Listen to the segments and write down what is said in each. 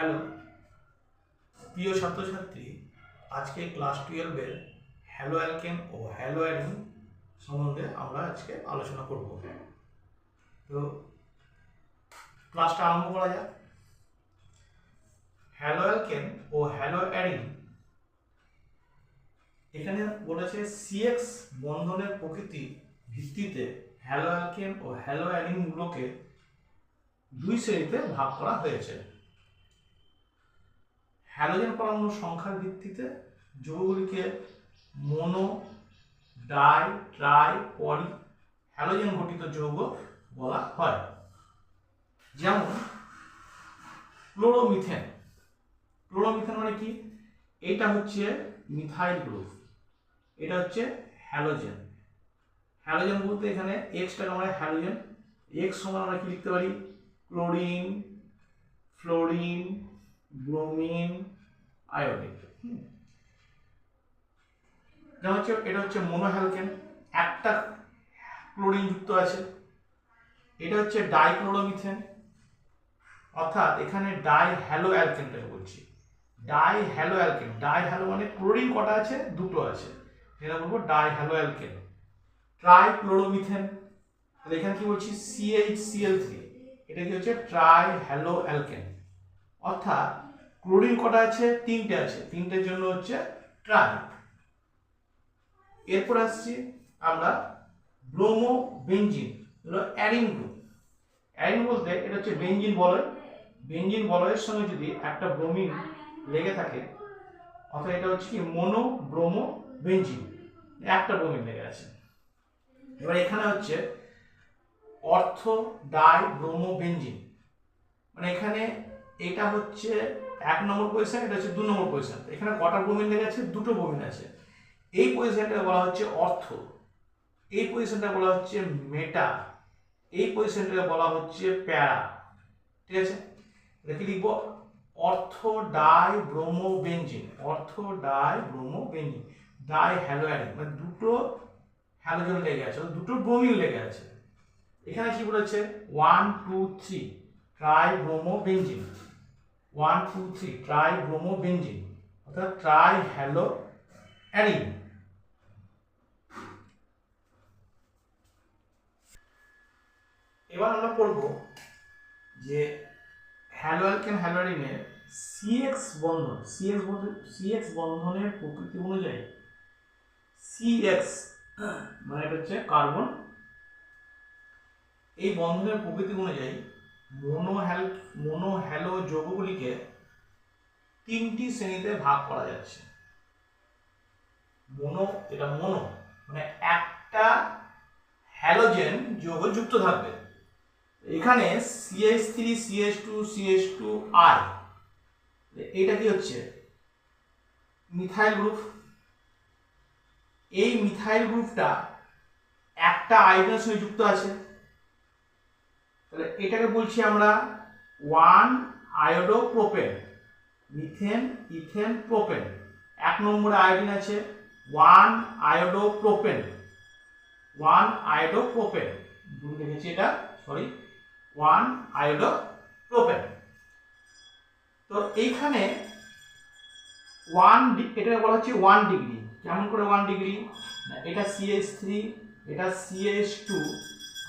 Hello প্রিয় ছাত্রছাত্রী, আজকে ক্লাস 12-এর হ্যালো অ্যালকেন ও হ্যালো অ্যাডিন সম্বন্ধে আমরা আজকে আলোচনা করব। তো ক্লাসটা আরম্ভ করা যাক। হ্যালো অ্যালকেন ও হ্যালো অ্যাডিন, এখানে বলেছে সিএক্স বন্ধনের প্রকৃতি ভিত্তিতে হ্যালো অ্যালকেন ও হ্যালো অ্যাডিনগুলোকে দুই শ্রেণীতে ভাগ করা হয়েছে। হ্যালোজেন পরমাণুর সংখ্যার ভিত্তিতে যৌগগুলিকে মোনো, ডাই, ট্রাই, পলি হ্যালোজেন গঠিত যৌগ বলা হয়। যেমন ক্লোরোমিথেন। ক্লোরোমিথেন মানে কি? এটা হচ্ছে মিথাইল গ্রুপ, এটা হচ্ছে হ্যালোজেন। হ্যালোজেন বলতে এখানে এক্সটা আমরা হ্যালোজেন, এক্স সমান আমরা কি লিখতে পারি? Chlorine, fluorine, bromine, iodine. যেমন হচ্ছে এটা হচ্ছে মোনোহ্যালকেন, একটা ক্লোরিন যুক্ত আছে। এটা হচ্ছে ডাইক্লোরোমিথেন, অর্থাৎ এখানে ডাই হ্যালো অ্যালকেনটাকে বলছি। Die hello alkane, die hello মানে ক্লোরিন কটা আছে? দুটো আছে, এটা বলবো ডাই হ্যালো অ্যালকেন। ট্রাইক্লোরোমিথেন, তাহলে এখানে কি বলছি? CHCl3, এটা কি হচ্ছে ট্রাই হ্যালো অ্যালকেন, অর্থাৎ ক্লোরিন কটা আছে? তিনটে আছে, তিনটের জন্য হচ্ছে ট্রাই। এরপর আসছি আমরা ব্রোমো বেঞ্জিন, হলো অ্যাডিন গ্রুপ। অ্যাডিন বলতে এটা হচ্ছে বেঞ্জিন বলয়। বেঞ্জিন বলয়ের সঙ্গে যদি একটা ব্রোমিন লেগে থাকে, অর্থাৎ এটা হচ্ছে কি মোনো ব্রোমো বেঞ্জিন, একটা ব্রোমিন লেগে আছে। এবার এখানে হচ্ছে অর্থো ডাই ব্রোমো বেঞ্জিন, মানে এখানে এটা হচ্ছে 1 নম্বর পজিশন, এটা হচ্ছে 2 নম্বর পজিশন। এখানে কটা ব্রোমিন লেগে আছে? দুটো ব্রোমিন আছে। এই পজিশনটা বলা হচ্ছে অর্থ, এই পজিশনটা বলা হচ্ছে মেটা, এই পজিশনটা বলা হচ্ছে প্যারা। ঠিক আছে, এটা কি লিখবো? Ortho dibromobenzene, ortho dibromobenzene, dihalo অ্যাডিন, মানে দুটো হ্যালোজেন লেগে আছে, দুটো ব্রোমিন লেগে আছে। এখানে কি বলেছে? 1 2 3 try bromo benzene, 1 2 3 try bromo benzene, অর্থাৎ ট্রাই হ্যালো অ্যাডিন। এবার আমরা পড়ব যে হ্যালো অ্যালকেন হ্যালো অ্যাডিনের সিএক্স বন্ধন, সিএক্স বন্ধনের প্রকৃতি অনুযায়ী সিএক্স মানে এটা হচ্ছে কার্বন, এই বন্ধনের প্রকৃতি অনুযায়ী মোনো হ্যালো যৌগগুলিকে তিনটি শ্রেণীতে ভাগ করা যাচ্ছে। এটা মোনো মানে একটা হ্যালোজেন যৌগ যুক্ত থাকবে। এখানে CH3 CH2 CH2I, এটা কি হচ্ছে? Methyl group. এই মিথাইল গ্রুপটা একটা আয়োডিনের সঙ্গে যুক্ত আছে, তাহলে এটাকে বলছি আমরা 1 আয়োডোপ্রোপেন, মিথেন ইথেন প্রোপেন। 1 নম্বরে আয়োডিন আছে, 1 আয়োডোপ্রোপেন, 1 আয়োডোপ্রোপেন ভুল লিখেছি এটা, সরি, 1 আয়োডোপ্রোপেন। তো এইখানে 1, এটাকে বলা হচ্ছে 1 ডিগ্রি। কেমন করে 1 ডিগ্রি? এটা CH3, এটা CH2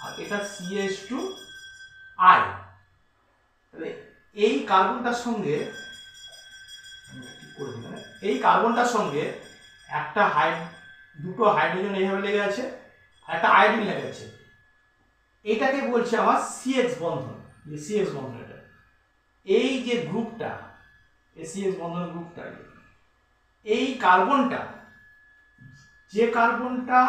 আর এটা CH2I। তাহলে এই কার্বনটার সঙ্গে একটা দুটো হাইড্রোজেন এইভাবে লেগে আছে, আর একটা আয়োডিন লেগে আছে। এটাকে বলছে আমার সিএক্স বন্ধন। যে সিএক্স বন্ধন, এটা এই যে গ্রুপটা, এই সিএক্স বন্ধন গ্রুপটা, এই কার্বনটা, যে কার্বনটা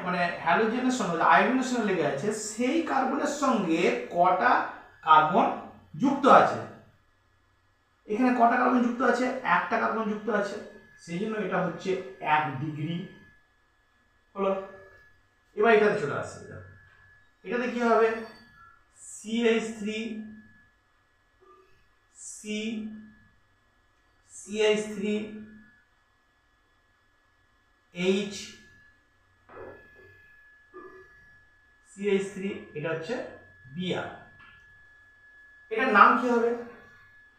মানে হ্যালোজেনের সঙ্গে আয়োডিনের সঙ্গে লেগে আছে, সেই কার্বনের সঙ্গে কটা কার্বন যুক্ত আছে? এখানে কটা কার্বন যুক্ত আছে? একটা কার্বন যুক্ত আছে, সেই জন্য এটা হচ্ছে 1 ডিগ্রি হলো। এবার এটাতে চলে আসছে, এটাতে কি হবে? CH3 CH3 H CH3, এটা হচ্ছে Br। এটার নাম কি হবে?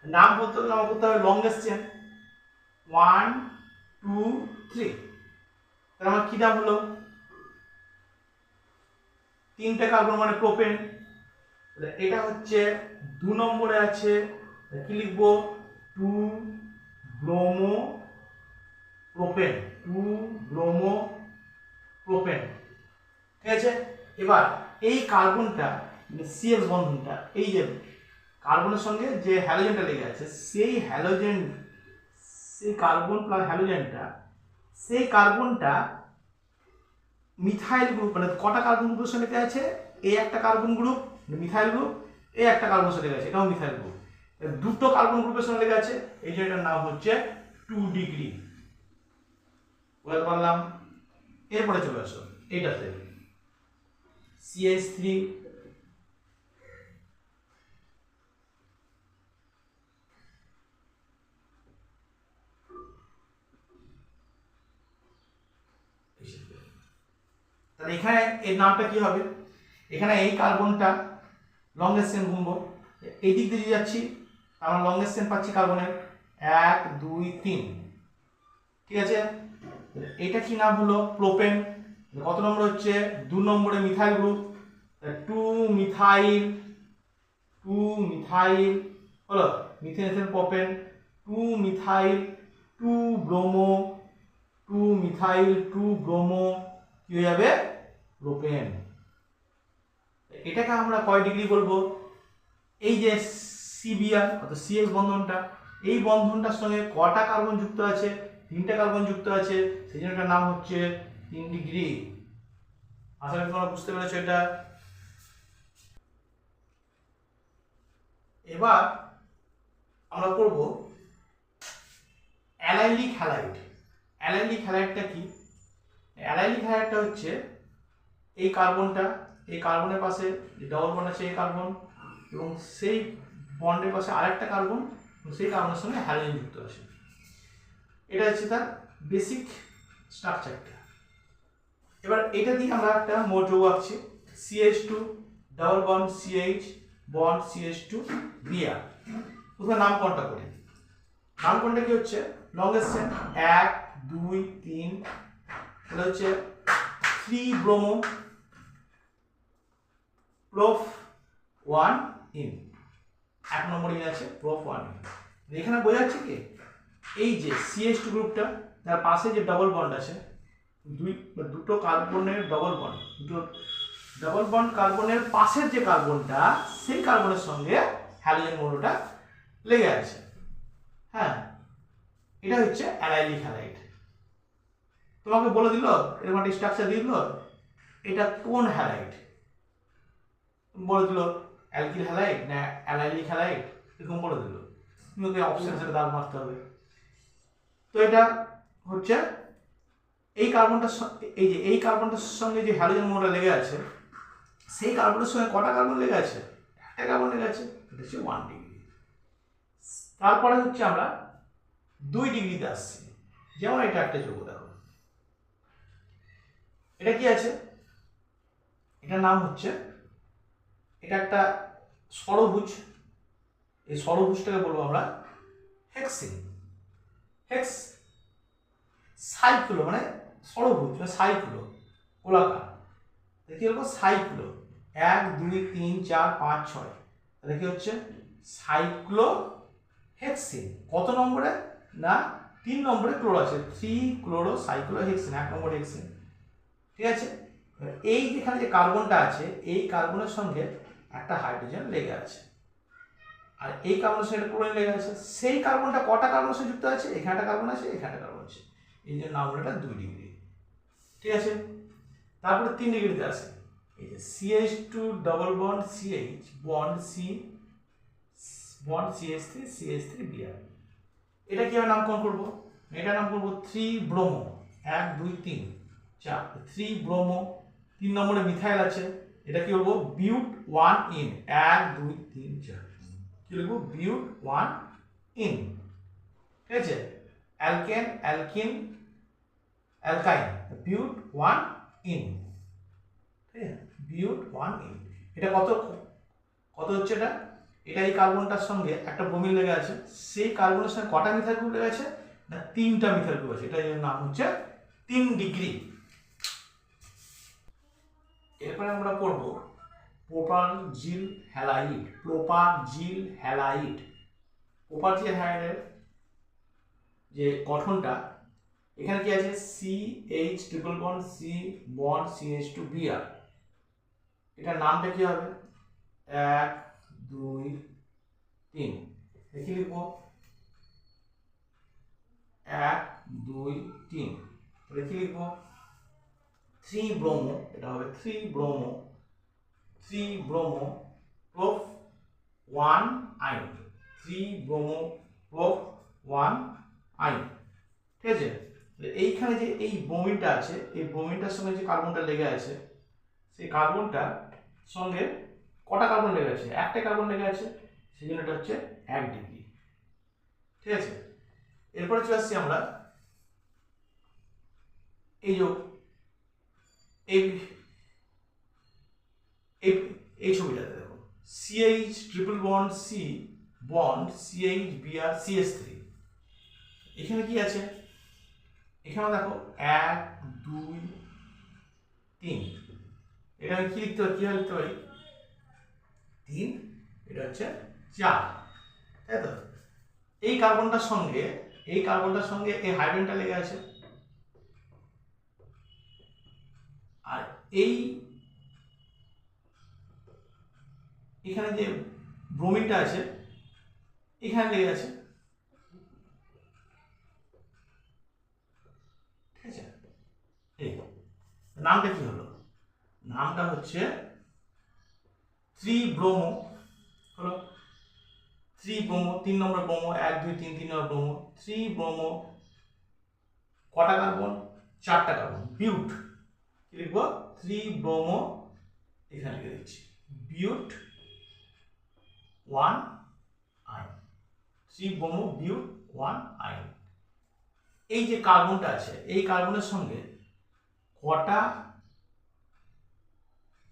নাম বলতে হলে নাম করতে হবে লংগেস্ট চেন 1 2 3। তাহলে আমার কি নাম হলো, তিনটে কার্বন মানে প্রোপেন। এটা হচ্ছে 2 নম্বরে আছে, কি লিখবো 2 ব্রোমো প্রোপেন, 2 ব্রোমো প্রোপেন। ঠিক আছে। এবার এই কার্বনটা সিএস বন্ধনটা, এই যে কার্বনের সঙ্গে যে হ্যালোজেনটা লেগে আছে, সেই হ্যালোজেন, সেই কার্বন প্লাস হ্যালোজেনটা, সেই কার্বনটা মিথাইল গ্রুপ, মানে কটা কার্বন গ্রুপের সঙ্গে লেগে আছে, এই একটা কার্বন গ্রুপ মিথাইল গ্রুপ, এই একটা কার্বনের সঙ্গে লেগে আছে, এটাও মিথাইল গ্রুপ, দুটো কার্বন গ্রুপের সঙ্গে লেগে আছে, এই যে এটার নাম হচ্ছে 2 ডিগ্রি। বলতে পারলাম। এরপরে চলে আসো এইটাতে CH3 তাহলে এখানে এর নামটা কি হবে, এখানে এই কার্বনটা লংগেস্ট চেন গুনবো, এই দিক দিয়ে যাচ্ছি, আমরা লংগেস্ট চেন পাচ্ছি কার্বনের 1 2 3। ঠিক আছে। এটা কি নাম হলো প্রোপেন, কত নম্বর হচ্ছে 2 নম্বরে মিথাইল গ্রুপ, 2 মিথাইল, 2 মিথাইল হলো methane propane, 2 methyl 2 bromo, 2 methyl 2 bromo, কি হয়ে যাবে প্রোপেন। এটাকে আমরা কয় ডিগ্রি বলবো, এই যে সিবিআর অর্থাৎ সিএস বন্ধনটা, এই বন্ধনটার সঙ্গে কটা কার্বন যুক্ত আছে, 3টে কার্বন যুক্ত আছে, সেই জন্য এটার নাম হচ্ছে 3 ডিগ্রি। আশা করি তোমরা বুঝতে পেরেছো এটা। এবার আমরা করব অ্যালাইলিক হ্যালাইড। অ্যালাইলিক হ্যালাইডটা কি, অ্যালাইলিক হ্যালাইডটা হচ্ছে এই কার্বনটা, এই কার্বনের পাশে যে ডবল বন্ড আছে এই কার্বন, এবং সেই বন্ডের পাশে আরেকটা কার্বন, সেই কার্বনের সঙ্গে হ্যালোজেন যুক্ত আছে। এটা হচ্ছে তার বেসিক স্ট্রাকচারটা। এবার এটা দিয়ে আমরা একটা মোট যৌগ আঁকছি, CH2 double bond CH bond CH2 Br। প্রথমে নামকরণটা করি। নামকরণটা কি হচ্ছে, লংগেস্ট চেন 1 2 3, এটা হচ্ছে 3 ব্রোমো প্রোফ 1 ইন, 1 নম্বর ইন আছে প্রোফ 1 ইন। এখানে বোঝা যাচ্ছে কি, এই যে CH2 গ্রুপটা, তার পাশে যে ডবল বন্ড আছে, দুটো কার্বনের ডবল বন্ড, দুটো ডবল বন্ড কার্বনের পাশের যে কার্বনটা, সেই কার্বনের সঙ্গে হ্যালোজেন মৌলটা লেগে আছে। হ্যাঁ, এটা হচ্ছে অ্যালাইলিক হ্যালাইড। তোমাকে বলে দিল, এরকম একটা স্ট্রাকচার দিয়ে দিল, এটা কোন হ্যালাইড, বলে দিল অ্যালকিল হ্যালাইড না অ্যালাইলিক হ্যালাইড, এরকম বলে দিল, তোমাকে অপশন সেটা দাগ মারতে হবে। তো এটা হচ্ছে এই কার্বনটার, এই যে এই কার্বনটার সঙ্গে যে হ্যালোজেন মৌলটা লেগে আছে, সেই কার্বনের সঙ্গে কটা কার্বন লেগে আছে, একটা কার্বন লেগে আছে, এটা হচ্ছে 1 ডিগ্রি। তারপরে হচ্ছে আমরা 2 ডিগ্রিতে আসছি। যেমন এটা একটা যৌগ, দেখো এটা কি আছে, এটার নাম হচ্ছে, এটা একটা ষড়ভুজ, এই ষড়ভুজটাকে বলবো আমরা হেক্সিন। হেক্স সাইক্লো মানে ষড়ভুজ মানে সাইক্লো, গোলাকার, কি বলবো সাইক্লো, 1 2 3 4 5 6, তাহলে কি হচ্ছে সাইক্লো হেক্সিন। কত নম্বরে না 3 নম্বরে ক্লোরো আছে, 3 ক্লোরো সাইক্লো হেক্সিন, 1 নম্বর হেক্সিন। ঠিক আছে। এই যেখানে যে কার্বনটা আছে, এই কার্বনের সঙ্গে একটা হাইড্রোজেন লেগে আছে, আর এই কার্বনের সঙ্গে ক্লোরিন লেগে আছে। সেই কার্বনটা কটা কার্বনের সঙ্গে যুক্ত আছে, এখানে একটা কার্বন আছে, এখানে একটা কার্বন আছে, এই জন্য নাম হলো এটা 2 ডিগ্রি। ঠিক আছে। তারপরে 3 ডিগ্রিতে আসে, এই যে CH2 double bond CH bond C bond CH3 Br। এটা কিভাবে নামকরণ করব, এটা নাম করব 3 ব্রোমো, 1 2 3 4, 3 ব্রোমো, 3 নম্বরে মিথাইল আছে, এটা কি বলবো বিউট 1 ইন, 1 2 3 4, কি লিখবো বিউট 1 ইন। ঠিক আছে। Alkane alkyne অ্যালকাইন, বিউট 1 in. ঠিক আছে, বিউট 1 ইন। এটা কত কত হচ্ছে, এটা এই কার্বনটার সঙ্গে একটা ব্রোমিন লেগে আছে, সেই কার্বনের সঙ্গে কটা মিথাইল গ্রুপ লেগে আছে না 3টা মিথাইল গ্রুপ আছে, এটার নাম হচ্ছে 3 ডিগ্রি। এরপরে আমরা পড়ব প্রোপানজিল হ্যালাইড। প্রোপানজিল হ্যালাইড, প্রোপানজিল হ্যালাইডের যে গঠনটা, এখানে কি আছে CH triple bond C bond CH2Br, এটার নামটা কি হবে 1 2 3, দেখি লিখবো 1 2 3, দেখি লিখবো 3 ব্রোমো, এটা হবে 3 bromo, 3 bromo prop 1 ion, 3 bromo prop 1 ion. ঠিক আছে, এইখানে যে এই ব্রোমিনটা আছে, এই ব্রোমিনটার সঙ্গে যে কার্বনটা লেগে আছে, সেই কার্বনটার সঙ্গে কটা কার্বন লেগে আছে, একটা কার্বন লেগে আছে, সেই জন্য এটা হচ্ছে 1 ডিগ্রি। ঠিক আছে, এরপরে চলে আসছি আমরা এই যে এই ছবিটাতে দেখো CH triple bond C bond CH Br CH3, এখানে কি আছে, এখানে দেখো 1 2 3, এখানে কি লিখতে পারি, কিভাবে লিখতে পারি 3, এটা হচ্ছে 4, তাই তো। এই কার্বনটার সঙ্গে এই হাইড্রোজেনটা লেগে আছে, আর এখানে যে ব্রোমিনটা আছে এখানে লেগে আছে। ঠিক আছে, এই নামটা কি হলো, নামটা হচ্ছে 3 ব্রোমো, হলো 3 ব্রোমো, 3 নম্বর ব্রোমো, 1 2 3 3 নম্বর ব্রোমো, 3 ব্রোমো, কটা কার্বন 4টা কার্বন, বিউট, কি লিখবো 3 ব্রোমো, এখানে লিখে দিচ্ছি বিউট 1 আয়ন, 3 ব্রোমো বিউট 1 আয়ন। এই যে কার্বনটা আছে, এই কার্বনের সঙ্গে কটা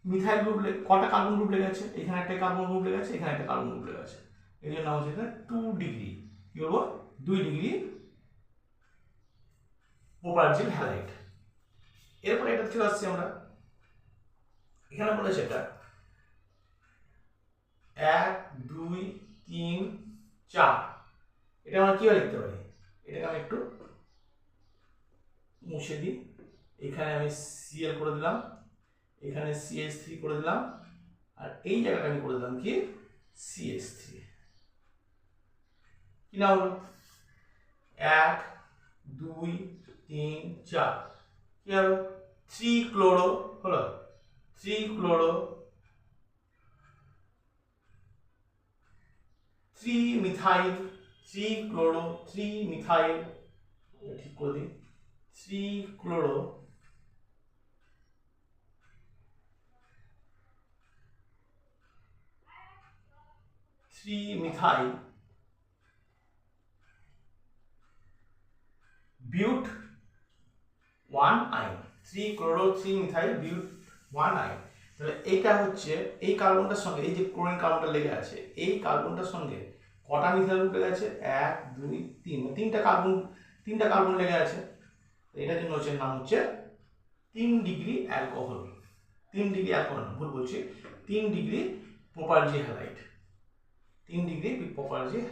মিথাইল গ্রুপ, কটা কার্বন গ্রুপ লেগে আছে, এখানে একটা কার্বন গ্রুপ লেগে আছে, এখানে একটা কার্বন গ্রুপ লেগে আছে, এই জন্য নাম হচ্ছে 2 ডিগ্রি, কি বলবো 2 ডিগ্রি প্রোপানজিল হ্যালাইড। এরপরে এটা চলে আসছি আমরা, এখানে বলেছে এটা 1 2 3 4, এটা আমরা কিভাবে লিখতে পারি, এটাকে আমি একটু মুছে দিই, এখানে আমি Cl করে দিলাম, এখানে CH3 করে দিলাম, আর এই জায়গাটা আমি করে দিলাম কি CH3, কি না হলো 1 2 3 4, কি হলো 3 ক্লোরো, হলো 3 ক্লোরো, 3 মিথাইল, 3 ক্লোরো 3 মিথাইল, ঠিক করে দিই 3 chloro 3 methyl বিউট 1 ion, 3 chloro 3 methyl বিউট 1 ion. তাহলে এইটা হচ্ছে এই কার্বনটার সঙ্গে, এই যে ক্লোরিন কার্বনটা লেগে আছে, এই কার্বনটার সঙ্গে কটা মিথাইল গ্রুপ লেগে আছে 1 2 3, 3টা কার্বন লেগে আছে, এটার জন্য হচ্ছে নাম হচ্ছে 3 ডিগ্রি অ্যালকোহল, 3 ডিগ্রি অ্যালকোহল, ভুল বলছি 3 ডিগ্রি প্রোপানজিল হ্যালাইড, 3 ডিগ্রি প্রোপানজিল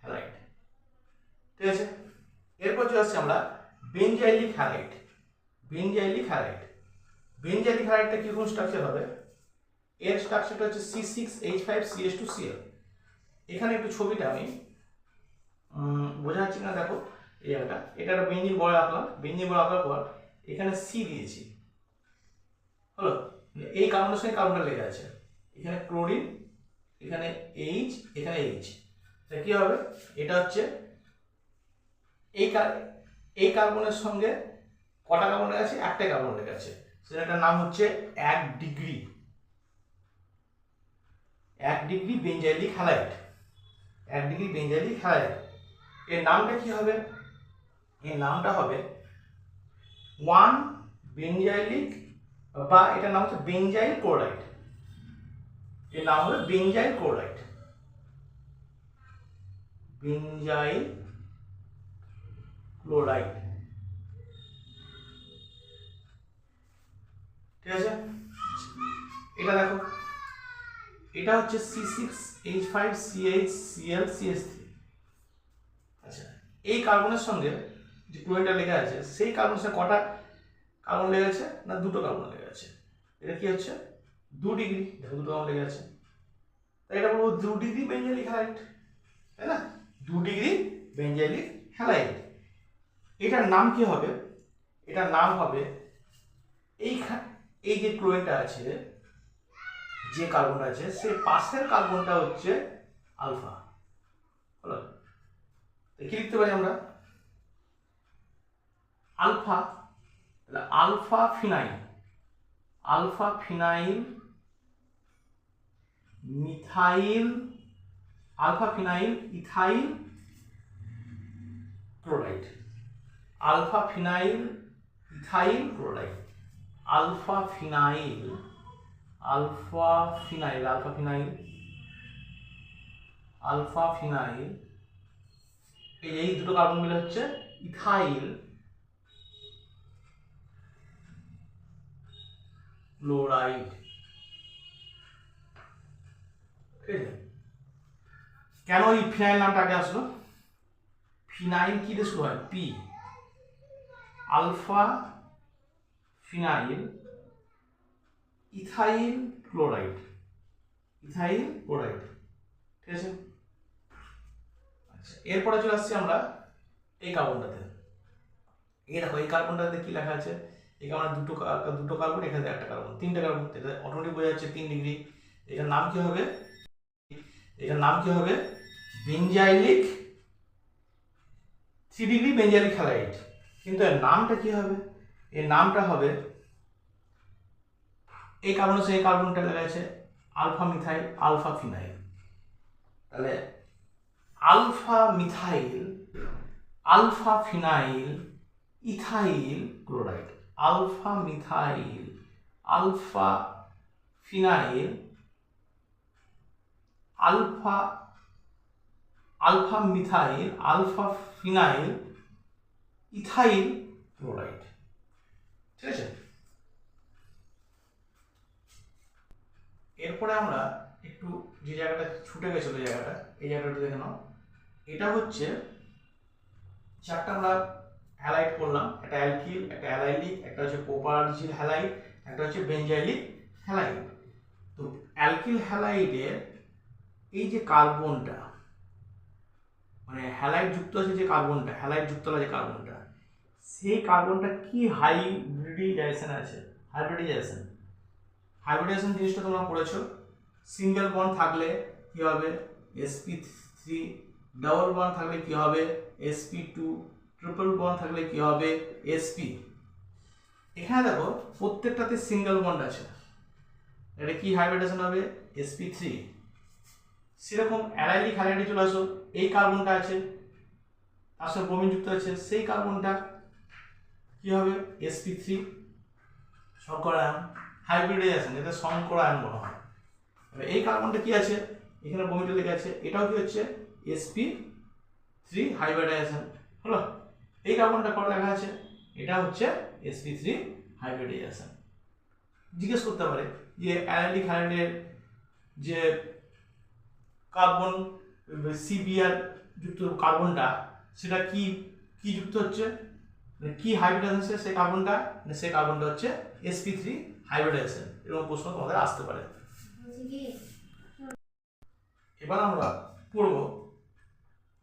হ্যালাইড। ঠিক আছে, এরপর চলে আসছে আমরা বেনজাইলিক হ্যালাইড। বেনজাইলিক হ্যালাইড, বেনজাইলিক হ্যালাইডটা কিরকম স্ট্রাকচার হবে, এর স্ট্রাকচারটা হচ্ছে C6H5CH2Cl। এখানে একটু ছবিটা আমি বোঝা যাচ্ছে না, দেখো এই জায়গাটা, এটা একটা বেঞ্জিন বড় আঁকলাম, বেঞ্জিন বড় আঁকার পর এখানে C দিয়েছি, হলো এই কার্বনের সঙ্গে কার্বনটা লেগে আছে, এখানে ক্লোরিন, এখানে H, এখানে H, তাহলে কি হবে, এটা হচ্ছে এই কার্বনের সঙ্গে কটা কার্বন লেগে আছে, একটা কার্বন লেগে আছে, সেটার নাম হচ্ছে 1 degree, 1 degree benzylic halide, 1 degree benzylic halide. এর নামটা কি হবে, এর নামটা হবে 1 বেনজাইলিক, বা এটার নাম হচ্ছে বেনজাইল ক্লোরাইড, এর নাম হবে বেনজাইল ক্লোরাইড। Benzyl chloride. ঠিক আছে, এটা দেখো, এটা হচ্ছে C6H5CH Cl CH3। আচ্ছা, এই কার্বনের সঙ্গে যে ক্লোরিনটা লেগে আছে সেই কার্বনের সঙ্গে কটা কার্বন লেগে আছে না, দুটো কার্বন লেগে আছে। এটা কি হচ্ছে 2 ডিগ্রি, দেখো দুটো কার্বন লেগে আছে, তাই এটা বলবো 2 ডিগ্রি বেঞ্জাইলিক হ্যালাইড, তাই না, 2 ডিগ্রি বেঞ্জাইলিক হ্যালাইড। এটার নাম কি হবে? এটার নাম হবে এই যে ক্লোরিনটা আছে, যে কার্বনটা আছে সেই পাশের কার্বনটা হচ্ছে আলফা। হলো, কি লিখতে পারি আমরা? আলফা, তাহলে alpha phenyl, alpha phenyl methyl, alpha phenyl ethyl chloride, alpha phenyl ethyl chloride, alpha phenyl, alpha phenyl, alpha phenyl, alpha phenyl, এই দুটো কার্বন মিলে হচ্ছে ইথাইল ক্লোরাইড। ঠিক আছে, কেন এই ফিনাইল নামটা আগে আসলো? ফিনাইল কি দিয়ে শুরু হয়? P, alpha phenyl ethyl chloride, ethyl chloride. ঠিক আছে, আচ্ছা এরপরে চলে আসছি আমরা এই কার্বনটাতে। এই দেখো এই কার্বনটাতে কি লেখা আছে? এখানে দুটো কার্বন, এখানে একটা কার্বন, 3টে কার্বন, এটা অটোমেটিক বোঝা যাচ্ছে 3 ডিগ্রি। এটার নাম কি হবে? এটার নাম কি হবে? বেঞ্জাইলিক 3 ডিগ্রি বেঞ্জাইলিক হ্যালাইড। কিন্তু এর নামটা কি হবে? এর নামটা হবে, এই কার্বনের সঙ্গে এই কার্বনটা লেখা আছে আলফা মিথাইল আলফা ফিনাইল, তাহলে alpha methyl alpha phenyl ethyl chloride, alpha methyl alpha phenyl alpha, alpha methyl alpha phenyl ethyl chloride. ঠিক আছে, এরপরে আমরা একটু যে জায়গাটা ছুটে গেছিল, এই জায়গাটা একটু দেখে নাও। এটা হচ্ছে 4টা আমরা হ্যালাইড করলাম, একটা অ্যালকিল, একটা অ্যালাইলিক, একটা হচ্ছে কোপারজিল হ্যালাইড, একটা হচ্ছে বেঞ্জাইলিক হ্যালাইড। তো অ্যালকিল হ্যালাইডের এই যে কার্বনটা, মানে হ্যালাইড যুক্ত আছে যে কার্বনটা, হ্যালাইড যুক্ত যে কার্বনটা, সেই কার্বনটা কি হাইব্রিডাইজেশন আছে? হাইব্রিডাইজেশন, হাইব্রিডাইজেশন জিনিসটা তোমরা পড়েছো। সিঙ্গেল বন্ড থাকলে কি হবে? sp3, ডাবল বন্ড থাকলে কি হবে? sp2, ট্রিপল বন্ড থাকলে কি হবে? sp। এখানে দেখো প্রত্যেকটাতে সিঙ্গেল বন্ড আছে, এটা কি হাইব্রিডাইজেশন হবে? sp3। সেরকম অ্যালাইলিক হ্যালাইডে চলে আসো, এই কার্বনটা আছে তার সঙ্গে ব্রোমিন যুক্ত আছে, সেই কার্বনটা কি হবে? sp3 শর্করা আয়ন, হাইব্রিডাইজেশন, এটা শর্করা আয়ন বলা হয়। এই কার্বনটা কি আছে? এখানে ব্রোমিনটা লেগে আছে, এটাও কি হচ্ছে? sp3 hybridization. হলো, এই কার্বনটা কত লেখা আছে? এটা হচ্ছে sp3 হাইব্রিডাইজেশন। জিজ্ঞেস করতে পারে যে অ্যালাইলিক হ্যালাইডের যে কার্বন সিবিআর যুক্ত কার্বনটা, সেটা কি কি যুক্ত হচ্ছে, কি হাইব্রিডাইজেশন হচ্ছে সেই কার্বনটা? সেই কার্বনটা হচ্ছে sp3 হাইব্রিডাইজেশন। এরকম প্রশ্ন তোমাদের আসতে পারে। এবার আমরা পড়ব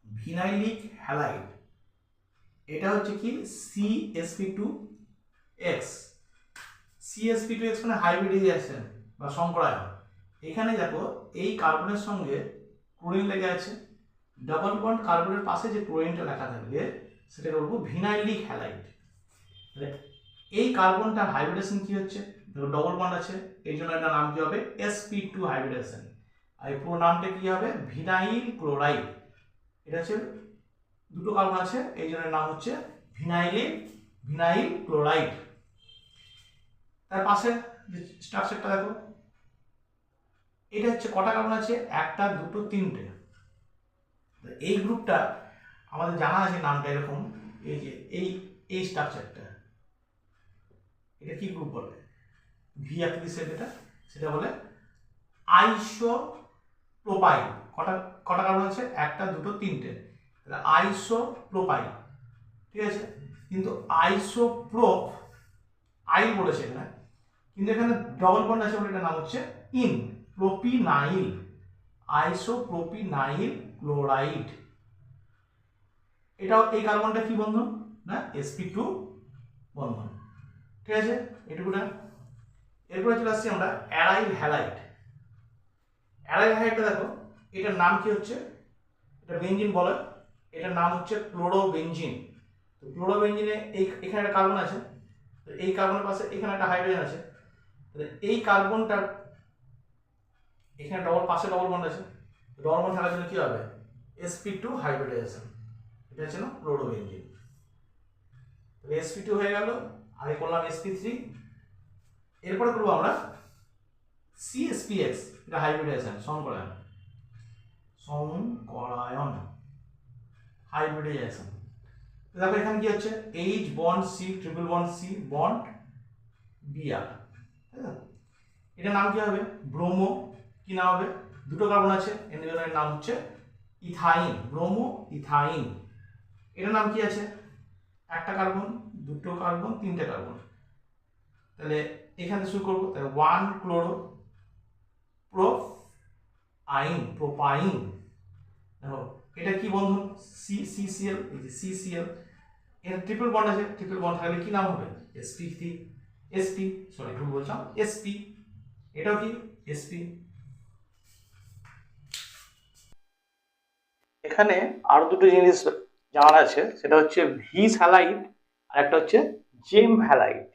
ভিনাইলিক হ্যালাইড। এটা হচ্ছে কি? CsP2X, CsP2X মানে হাইব্রিডাইজেশন বা সংকরায়ন। এখানে দেখো এই কার্বনের সঙ্গে ক্লোরিন লেগে আছে, ডাবল বন্ড কার্বনের পাশে যে ক্লোরিনটা লেখা থাকবে সেটা বলবো ভিনাইলিক হ্যালাইড। এই কার্বনটা হাইব্রিডেশন কি হচ্ছে? দেখো ডবল বন্ড আছে, এই জন্য এটার নাম কি হবে? sp2 হাইব্রিডেশন। আর এই পুরো নামটা কি হবে? Vinyl chloride. এটা হচ্ছে দুটো কার্বন আছে, এই জন্য নাম হচ্ছে ভিনাইল ক্লোরাইড। তার পাশে যে স্ট্রাকচারটা দেখো, এটা হচ্ছে কটা কার্বন আছে? 1, 2, 3, 4। এই গ্রুপটা আমাদের জানা আছে নামটা এরকম, এই যে এই স্ট্রাকচারটা, এটা কি গ্রুপ বলে? ভি আকৃতি শেপ, এটা সেটা বলে আইসোপ্রোপাইল। কটা কটা কার্বন আছে? একটা, দুটো, তিনটে, তাহলে আইসোপ্রোপাইল। ঠিক আছে, কিন্তু আইসোপ্রোপ আইল বলেছে এখানে, কিন্তু এখানে ডবল বন্ড আছে বলে এটার নাম হচ্ছে ইন প্রোপিনাইল, আইসোপ্রোপিনাইল ক্লোরাইড। এটাও, এই কার্বনটা কি বন্ধন না sp2 বন্ধন। ঠিক আছে, এটুকুটা। এরপরে চলে আসছি আমরা অ্যারাইল হ্যালাইড। অ্যারাইল হ্যালাইডটা দেখো, এটার নাম কি হচ্ছে? এটা বেনজিন বলে, এটার নাম হচ্ছে ক্লোরোবেনজিন। তো ক্লোরোবেনজিনে এখানে একটা কার্বন আছে, তো এই কার্বনের পাশে এখানে একটা হাইড্রোজেন আছে, এই কার্বনটার এখানে পাশে ডবল বন্ড আছে, ডবল বন্ড থাকার জন্য কি হবে? sp2 হাইব্রিডাইজেশন, এটা হচ্ছে না ক্লোরোবেনজিন। তাহলে sp2 হয়ে গেল, আগে করলাম sp3, এরপরে করবো আমরা CSPX, এটা হাইব্রিডাইজেশন, সংকরায়ন হাইব্রিডাইজেশন। দেখো এখানে কি হচ্ছে? H bond C, triple bond C bond Br, এটার নাম কি হবে? ব্রোমো। কি নাম হবে? দুটো কার্বন আছে, এর নাম হচ্ছে ইথাইন, ব্রোমো ইথাইন। এটার নাম কি আছে? একটা কার্বন, দুটো কার্বন, তিনটে কার্বন, তাহলে এখানে শুরু করবো। তাহলে 1 ক্লোরো প্রোপাইন। দেখো এটা কি বন্ধন? CCl, এই যে CCl, এর ট্রিপল বন্ড আছে, ট্রিপল বন্ড থাকলে কি নাম হবে? ভুল বলছিলাম, sp, এটাও কি sp। এখানে আরো দুটো জিনিস জানার আছে, সেটা হচ্ছে ভিস হ্যালাইড আর একটা হচ্ছে জেম হ্যালাইড।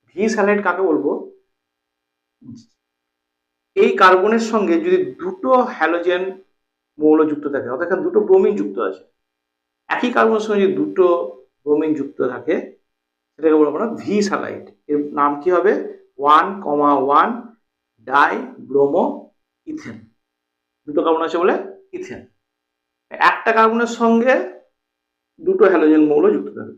ভিস হ্যালাইড কাকে বলবো? এই কার্বনের সঙ্গে যদি দুটো হ্যালোজেন মৌল যুক্ত থাকে, অর্থাৎ এখানে দুটো ব্রোমিন যুক্ত আছে, একই কার্বনের সঙ্গে যদি দুটো ব্রোমিন যুক্ত থাকে, সেটাকে বলবো আমরা ভিস হ্যালাইড। এর নাম কি হবে? 1,1 ডাই ব্রোমো ইথেন। দুটো কার্বন আছে বলে ইথেন। একটা কার্বনের সঙ্গে দুটো হ্যালোজেন মৌল যুক্ত থাকে।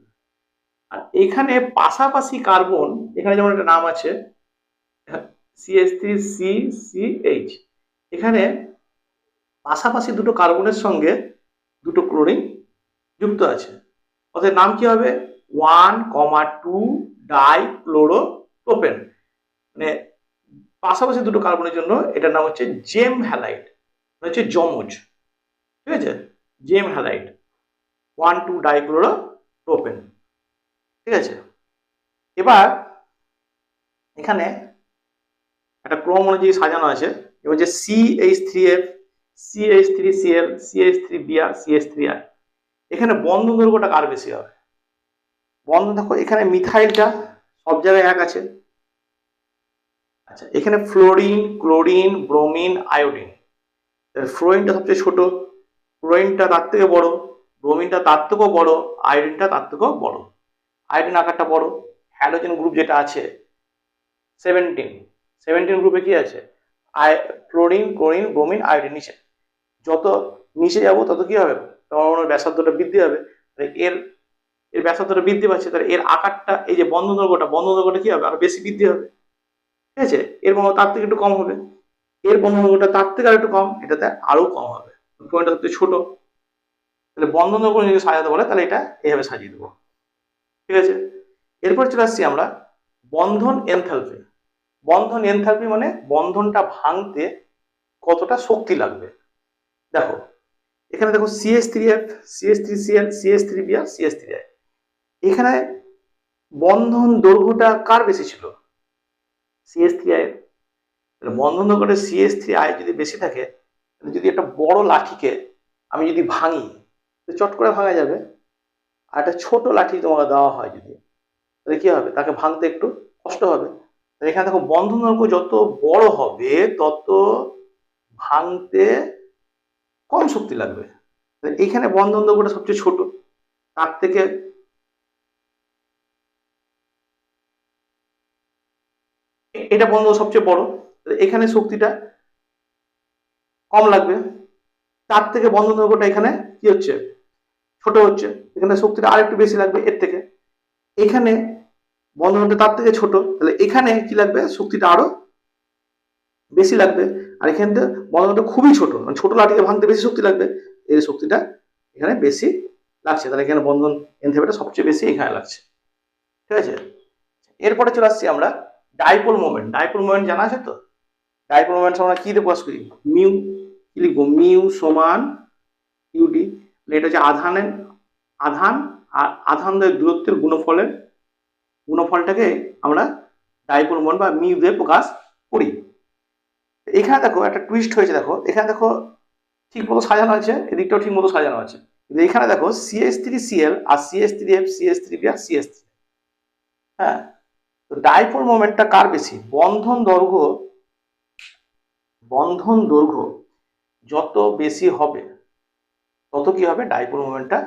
আর এখানে পাশাপাশি কার্বন, এখানে যেমন একটা নাম আছে CH3CCH, এখানে পাশাপাশি দুটো কার্বনের সঙ্গে দুটো ক্লোরিন যুক্ত আছে, অর্থাৎ নাম কি হবে? 1,2 ডাই ক্লোরোপ্রোপেন। মানে পাশাপাশি দুটো কার্বনের জন্য এটার নাম হচ্ছে জেম হ্যালাইড, হচ্ছে যমজ। ঠিক আছে, জেম হ্যালাইড 1,2 ডাই ক্লোরোপ্রোপেন। ঠিক আছে, এবার এখানে একটা ক্রম অনুযায়ী সাজানো আছে। এবার যে CH3F, CH3Cl, CH3Br, CH3R, এখানে বন্ধন দৈর্ঘ্যটা কার বেশি হবে? বন্ধন দেখো, এখানে মিথাইলটা সব জায়গায় এক আছে। আচ্ছা, এখানে ফ্লোরিন, ক্লোরিন, ব্রোমিন, আয়োডিন, ফ্লোরিনটা সবচেয়ে ছোট, ক্লোরিনটা তার থেকে বড়, ব্রোমিনটা তার থেকেও বড়, আয়োডিনটা তার থেকেও বড়। আয়োডিন আকারটা বড়। হ্যালোজেন গ্রুপ যেটা আছে 17 গ্রুপে কি আছে? Fluorine, chlorine, bromine, iodine. নিচে যত নিচে যাব তত কি হবে? পরমাণুর ব্যাসার্ধটা বৃদ্ধি হবে। এর এর ব্যাসার্ধটা বৃদ্ধি পাচ্ছে, তাহলে এর আকারটা, এই যে বন্ধন দৈর্ঘ্যটা কি হবে? আরো বেশি বৃদ্ধি হবে। ঠিক আছে, এর বন্ধন তার থেকে একটু কম হবে, এর বন্ধন দৈর্ঘ্যটা তার থেকে আর একটু কম, এটাতে আরো কম হবে। পয়েন্টটা সবচেয়ে ছোট, তাহলে বন্ধন দৈর্ঘ্য যদি সাজাতে বলে তাহলে এটা এইভাবে সাজিয়ে দেবো। ঠিক আছে, এরপর চলে আসছি আমরা বন্ধন এনথালপি। বন্ধন এনথালপি মানে বন্ধনটা ভাঙতে কতটা শক্তি লাগবে। দেখো এখানে দেখো CH3F, CH3Cl, CH3Br, CH3I, এখানে বন্ধন দৈর্ঘ্যটা কার বেশি ছিল? CH3I এর। বন্ধন দৈর্ঘ্যটা CH3I যদি বেশি থাকে, তাহলে যদি একটা বড় লাঠিকে আমি যদি ভাঙি, চট করে ভাঙা যাবে। আর একটা ছোট লাঠি তোমাকে দেওয়া হয় যদি, তাহলে কি হবে? তাকে ভাঙতে একটু কষ্ট হবে। এখানে দেখো বন্ধন দৈর্ঘ্য যত বড় হবে তত ভাঙতে কম শক্তি লাগবে। এখানে বন্ধন দৈর্ঘ্যটা সবচেয়ে ছোট, তার থেকে এটা বন্ধন সবচেয়ে বড়, এখানে শক্তিটা কম লাগবে। তার থেকে বন্ধন দৈর্ঘ্যটা এখানে কি হচ্ছে, ছোট হচ্ছে, এখানে শক্তিটা আর একটু বেশি লাগবে এর থেকে, এখানে বন্ধনটা তার থেকে ছোট, তাহলে এখানে কি লাগবে, শক্তিটা আরো বেশি লাগবে। আর এখানে বন্ধনটা খুবই ছোট, মানে ছোট লাঠিকে ভাঙতে বেশি শক্তি লাগবে, এই শক্তিটা এখানে বেশি লাগছে, তাহলে এখানে বন্ধন এনথেলপিটা সবচেয়ে বেশি এখানে লাগছে। ঠিক আছে, এরপরে চলে আসছি আমরা ডাইপোল মোমেন্ট। ডাইপোল মোমেন্ট জানা আছে তো? ডাইপোল মোমেন্ট আমরা কি দিয়ে প্রকাশ করি, মিউ, কি লিখবো, মিউ সমান ইউডি, এটা হচ্ছে আধানের আধান আর আধান দূরত্বের গুণফলটাকে আমরা ডাইপোল মোমেন্ট বা মিউ দিয়ে প্রকাশ করি। এখানে দেখো একটা টুইস্ট হয়েছে, দেখো এখানে দেখো ঠিক মতো সাজানো আছে, এদিকটাও ঠিক মতো সাজানো আছে, কিন্তু এখানে দেখো CH3Cl আর CH3F CH3B আর CH3, হ্যাঁ, তো ডাইপোল মোমেন্টটা কার বেশি, বন্ধন দৈর্ঘ্য যত বেশি হবে তত কি হবে, ডাইপোল মোমেন্টটা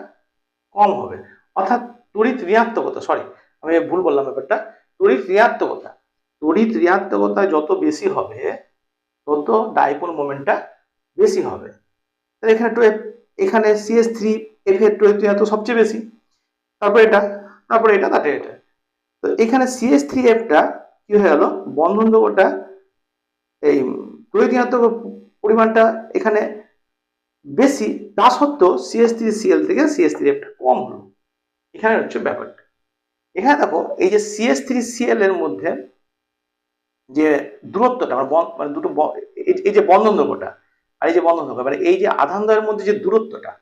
কম হবে। অর্থাৎ তড়িৎ ঋণাত্মকতা, সরি আমি ভুল বললাম ব্যাপারটা, তড়িৎ ঋণাত্মকতা যত বেশি হবে তত ডাইপোল মোমেন্টটা বেশি হবে। তাহলে এখানে CH3F এর তড়িৎ ঋণাত্মক সবচেয়ে বেশি, তারপরে এটা, তারপরে এটা, তারপরে এটা, তো এখানে CH3F কি হয়ে গেল, বন্ধন দৈর্ঘ্যটা এই তড়িৎ ঋণাত্মক পরিমাণটা এখানে বেশি, তা সত্ত্বেও CH3Cl থেকে CH3F কম হলো, এখানে হচ্ছে ব্যাপারটা। এখানে দেখো এই যে CH3Cl এর মধ্যে যে দূরত্বটা, মানে দুটো এই যে বন্ধন দৈর্ঘ্যটা আর এই যে বন্ধন দৈর্ঘ্য, মানে এই যে আধান দ্বয়ের মধ্যে যে দূরত্বটা,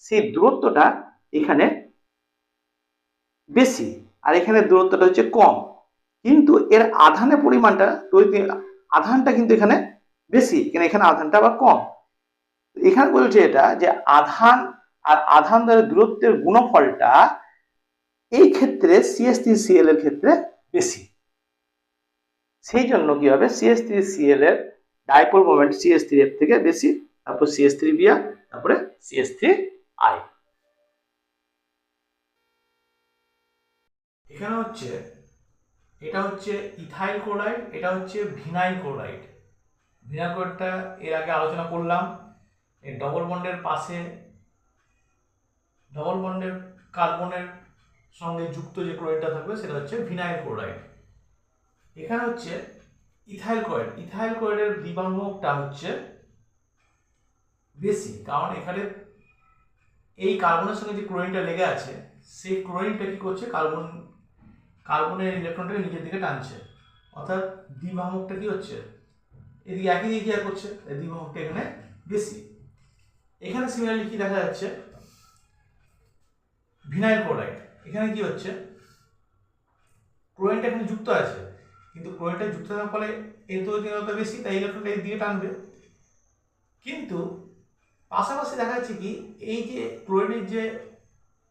সেই দূরত্বটা এখানে বেশি আর এখানে দূরত্বটা হচ্ছে কম, কিন্তু এর আধানের পরিমাণটা, আধানটা কিন্তু এখানে বেশি, এখানে আধানটা আবার কম। এখানে বলছে এটা যে আধান আর আধান দ্বয়ের দূরত্বের গুণফলটা এই ক্ষেত্রে CH3Cl এর ক্ষেত্রে বেশি, সেই জন্য কি হবে, CH3Cl এর ডাইপোল মোমেন্ট CH3F থেকে বেশি, তারপর CH3Br, তারপরে CH3I। এখানে হচ্ছে এটা হচ্ছে ইথাইল ক্লোরাইড, এটা হচ্ছে ভিনাইল ক্লোরাইড। ভিনাইল ক্লোরাইডটা এর আগে আলোচনা করলাম, এই ডবল বন্ডের পাশে ডবল বন্ডের কার্বনের সঙ্গে যুক্ত যে ক্লোরাইডটা থাকবে সেটা হচ্ছে ভিনাইল ক্লোরাইড। এখানে হচ্ছে ইথাইল ক্লোরাইড, ইথাইল ক্লোরাইডের দ্বিবাহকটা হচ্ছে বেশি, কারণ এখানে এই কার্বনের সঙ্গে যে ক্লোরিনটা লেগে আছে সেই ক্লোরিনটা কি করছে, কার্বনের ইলেকট্রনটাকে নিচের দিকে টানছে, অর্থাৎ দ্বিবাহকটা কি হচ্ছে, এদিকে একই দিকে কি করছে, দ্বিবাহকটা এখানে বেশি। এখানে সিমিলারলি কি দেখা যাচ্ছে, ভিনাইল ক্লোরাইড, এখানে কি হচ্ছে, ক্লোরিনটা এখানে যুক্ত আছে, কিন্তু ক্লোরিনটা যুক্ত থাকার ফলে এর তড়িৎ বেশি, তাই ইলেকট্রনটা এই দিকে টানবে, কিন্তু পাশাপাশি দেখা যাচ্ছে কি এই যে ক্লোরিনের যে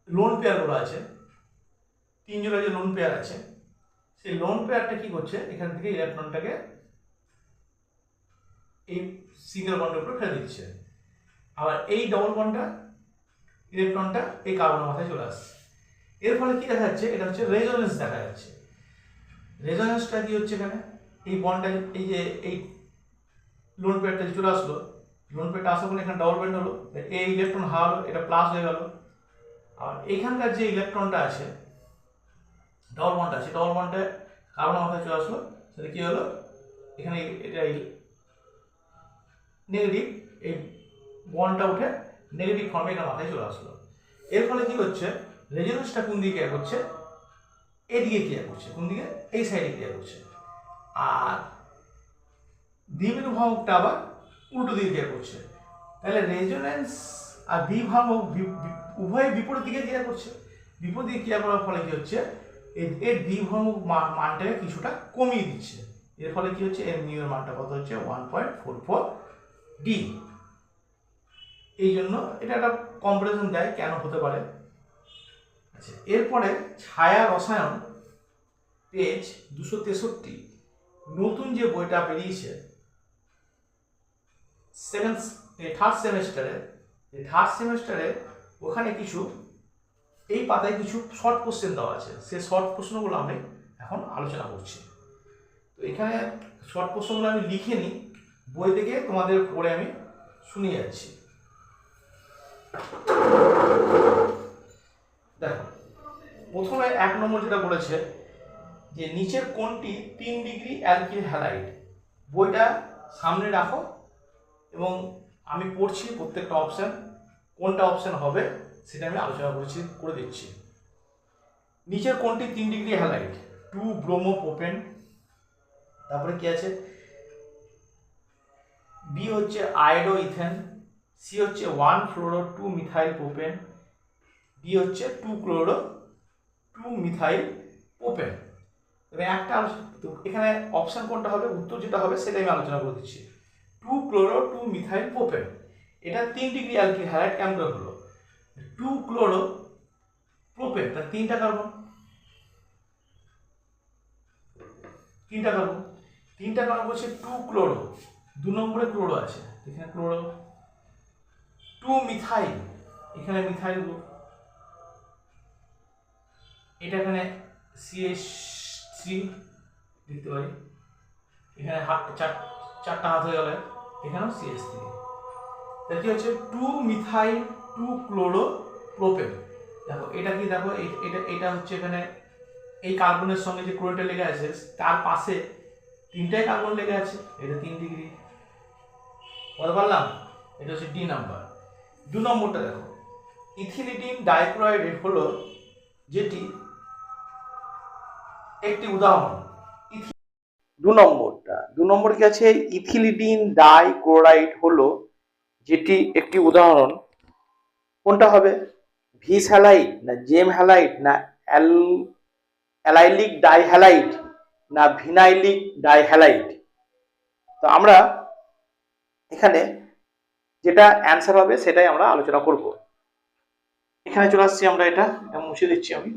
লোন পেয়ারগুলো আছে, তিন জোড়া যে লোন পেয়ার আছে, সেই লোন পেয়ারটা কি করছে, এখান থেকে ইলেকট্রনটাকে এই সিঙ্গেল বন্ডের উপরে ফেলে দিচ্ছে, আবার এই ডবল বন্ডটা ইলেকট্রনটা এই কার্বনের মাথায় চলে আসছে। এর ফলে কি দেখা যাচ্ছে, এটা হচ্ছে রেজোনেন্স দেখা যাচ্ছে। রেজোনেন্সটা কি হচ্ছে, এখানে এই বন্ডটা, এই যে এই লোন পেয়ারটা চলে আসলো, লোন পেয়ারটা আসার ফলে এখানে ডবল বন্ড হলো, এই ইলেকট্রন হারালো, এটা প্লাস হয়ে গেল, আর এইখানকার যে ইলেকট্রনটা আছে, ডবল বন্ডটা আছে, ডবল বন্ডে কার্বনের মাথায় চলে আসলো, সেটা কি হলো, এখানে এটা নেগেটিভ, এই বন্ডটা উঠে নেগেটিভ ফর্মে এটা মাথায় চলে আসলো। এর ফলে কি হচ্ছে, রেজোনেন্সটা কোন দিকে ক্রিয়া করছে, এদিকে ক্রিয়া করছে, কোন দিকে, এই সাইডে ক্রিয়া করছে, আর দ্বিবিভক্তটা আবার উল্টো দিকে ক্রিয়া করছে। তাহলে রেজোনেন্স আর বিভ্রামক উভয় বিপরীত দিকে ক্রিয়া করছে, বিপরীত দিকে ক্রিয়া করার ফলে কি হচ্ছে, এর বিভ্রামক মানটাকে কিছুটা কমিয়ে দিচ্ছে। এর ফলে কি হচ্ছে, এর মিউ এর মানটা কত হচ্ছে 1.44 ডি। এই জন্য এটা একটা কম্পারিজন দেয় কেন হতে পারে। আচ্ছা, এরপরে ছায়া রসায়ন পেজ 263 নতুন যে বইটা বেরিয়েছে থার্ড সেমেস্টারে ওখানে কিছু এই পাতায় কিছু শর্ট কোশ্চেন দেওয়া আছে, সেই শর্ট প্রশ্নগুলো আমি এখন আলোচনা করছি। তো এখানে শর্ট প্রশ্নগুলো আমি লিখে নিই, বই থেকে তোমাদের পড়ে আমি শুনিয়ে যাচ্ছি। দেখো প্রথমে 1 নম্বর যেটা বলেছে যে নিচের কোনটি 3 ডিগ্রি অ্যালকিল হ্যালাইড। বইটা সামনে রাখো এবং আমি পড়ছি প্রত্যেকটা অপশান, কোনটা অপশান হবে সেটা আমি আলোচনা করে দিচ্ছি। নিচের কোনটি 3 ডিগ্রি হ্যালাইড? 2 ব্রোমো প্রোপেন, তারপরে কি আছে, বি হচ্ছে আয়োডো ইথেন, সি হচ্ছে 1 ফ্লোরো 2 মিথাইল প্রোপেন, ডি হচ্ছে 2 ক্লোরো 2 মিথাইল প্রোপেন। তবে একটা এখানে অপশান কোনটা হবে, উত্তর যেটা হবে সেটাই আমি আলোচনা করে দিচ্ছি। 2 ক্লোরো 2 মিথাইল প্রোপেন, এটা 3 ডিগ্রি অ্যালকিল হ্যালাইড কেমন করে হলো? 2 ক্লোরো প্রোপেন, তার 3টা কার্বন, 3টা কার্বন, 3টা কার্বন হচ্ছে 2 ক্লোরো, 2 নম্বরে ক্লোরো আছে, এখানে ক্লোরো, 2 মিথাইল, এখানে মিথাইল গ্রুপ, এটা এখানে CH3 দেখতে পাই, এখানে হাত চারটা হাত হয়ে গেলে এখানেও CH3। তাহলে কি হচ্ছে 2 মিথাইল 2 ক্লোরো প্রোপেন। দেখো এটা কি, দেখো এটা হচ্ছে এখানে এই কার্বনের সঙ্গে যে ক্লোরিনটা লেগে আছে তার পাশে 3টাই কার্বন লেগে আছে, এটা 3 ডিগ্রি, বলতে পারলাম? এটা হচ্ছে ডি নাম্বার। 2 নম্বরটা দেখো, ইথিলিডিন ডাইক্লোরাইড হলো যেটি একটি উদাহরণ। 2 নম্বর কি আছে, ইথিলিডিন ডাইক্লোরাইড হলো যেটি একটি উদাহরণ। কোনটা হবে? ভিস হ্যালাইড না জেম হ্যালাইড না অ্যালাইলিক ডাইহ্যালাইড না ভিনাইলিক ডাইহ্যালাইড? তো আমরা এখানে যেটা অ্যান্সার হবে সেটাই আমরা আলোচনা করব। এখানে চলে আসছি আমরা, এটা মুছে দিচ্ছি আমি।